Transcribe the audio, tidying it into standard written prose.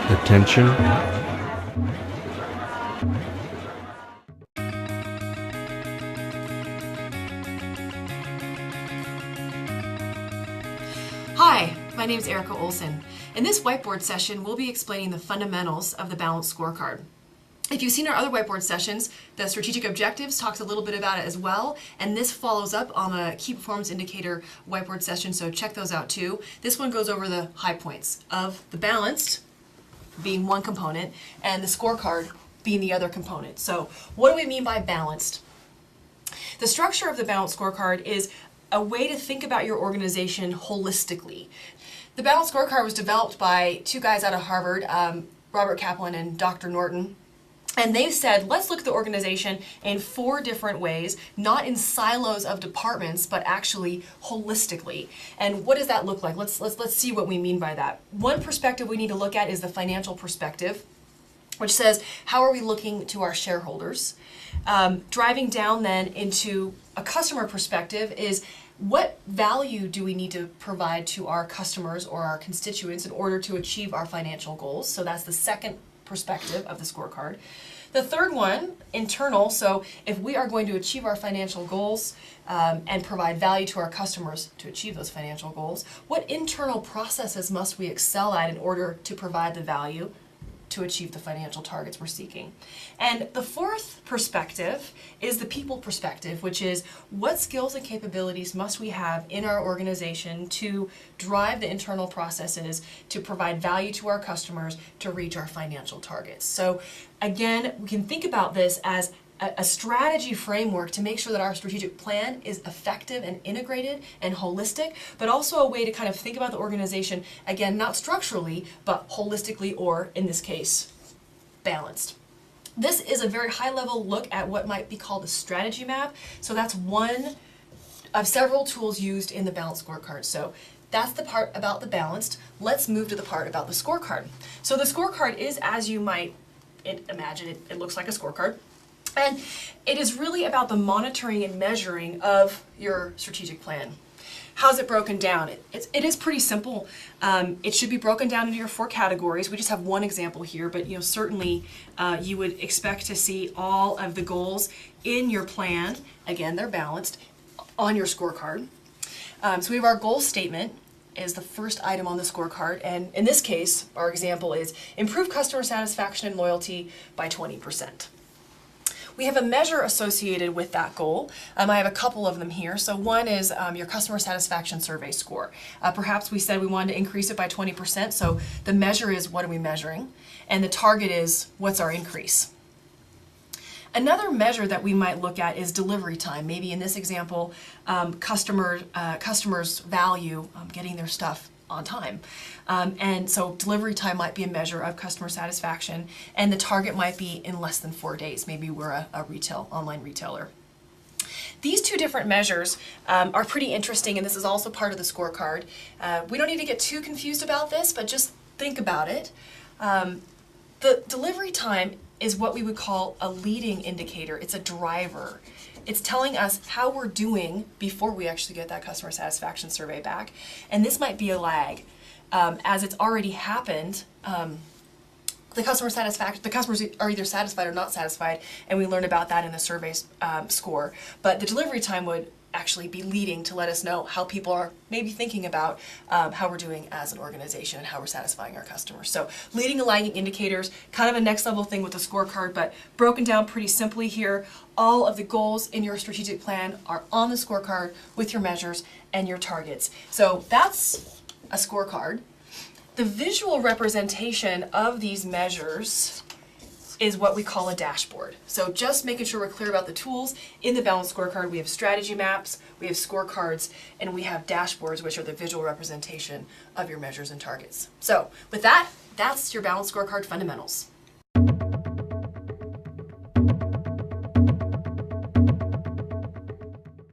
Attention. Hi, my name is Erica Olson. In this whiteboard session, we'll be explaining the fundamentals of the balanced scorecard. If you've seen our other whiteboard sessions, the strategic objectives talks a little bit about it as well, and this follows up on the key performance indicator whiteboard session, so check those out too. This one goes over the high points of the balanced being one component and the scorecard being the other component. So what do we mean by balanced? The structure of the balanced scorecard is a way to think about your organization holistically. The balanced scorecard was developed by two guys out of Harvard, Robert Kaplan and Dr. Norton. And they've said, let's look at the organization in 4 different ways, not in silos of departments, but actually holistically. And what does that look like? Let's see what we mean by that. One perspective we need to look at is the financial perspective, which says, how are we looking to our shareholders? Driving down then into a customer perspective is, what value do we need to provide to our customers or our constituents in order to achieve our financial goals? So that's the second perspective of the scorecard. The third one, internal, so if we are going to achieve our financial goals and provide value to our customers to achieve those financial goals, what internal processes must we excel at in order to provide the value to achieve the financial targets we're seeking? And the fourth perspective is the people perspective, which is, what skills and capabilities must we have in our organization to drive the internal processes to provide value to our customers to reach our financial targets. So again, we can think about this as a strategy framework to make sure that our strategic plan is effective and integrated and holistic, but also a way to kind of think about the organization, again, not structurally, but holistically, or in this case, balanced. This is a very high-level look at what might be called a strategy map. So that's one of several tools used in the balanced scorecard. So that's the part about the balanced. Let's move to the part about the scorecard. So the scorecard is, as you might imagine, it looks like a scorecard. And it is really about the monitoring and measuring of your strategic plan. How's it broken down? It is pretty simple. It should be broken down into your 4 categories. We just have one example here, but certainly you would expect to see all of the goals in your plan. Again, they're balanced on your scorecard. So we have our goal statement is the first item on the scorecard, and in this case, our example is improve customer satisfaction and loyalty by 20%. We have a measure associated with that goal. I have a couple of them here. So one is your customer satisfaction survey score. Perhaps we said we wanted to increase it by 20%, so the measure is, what are we measuring? And the target is, what's our increase? Another measure that we might look at is delivery time. Maybe in this example, customers value getting their stuff on time. And so delivery time might be a measure of customer satisfaction, and the target might be in less than 4 days. Maybe we're a online retailer. These 2 different measures are pretty interesting, and this is also part of the scorecard. We don't need to get too confused about this, but just think about it. The delivery time is what we would call a leading indicator. It's a driver. It's telling us how we're doing before we actually get that customer satisfaction survey back. And this might be a lag. As it's already happened, the customers are either satisfied or not satisfied, and we learn about that in the survey score. But the delivery time would actually be leading to let us know how people are maybe thinking about how we're doing as an organization and how we're satisfying our customers. So leading and lagging indicators, kind of a next level thing with the scorecard, but broken down pretty simply here. All of the goals in your strategic plan are on the scorecard with your measures and your targets. So that's a scorecard. The visual representation of these measures is what we call a dashboard. So just making sure we're clear about the tools. In the balanced scorecard, we have strategy maps, we have scorecards, and we have dashboards, which are the visual representation of your measures and targets. So with that, that's your balanced scorecard fundamentals.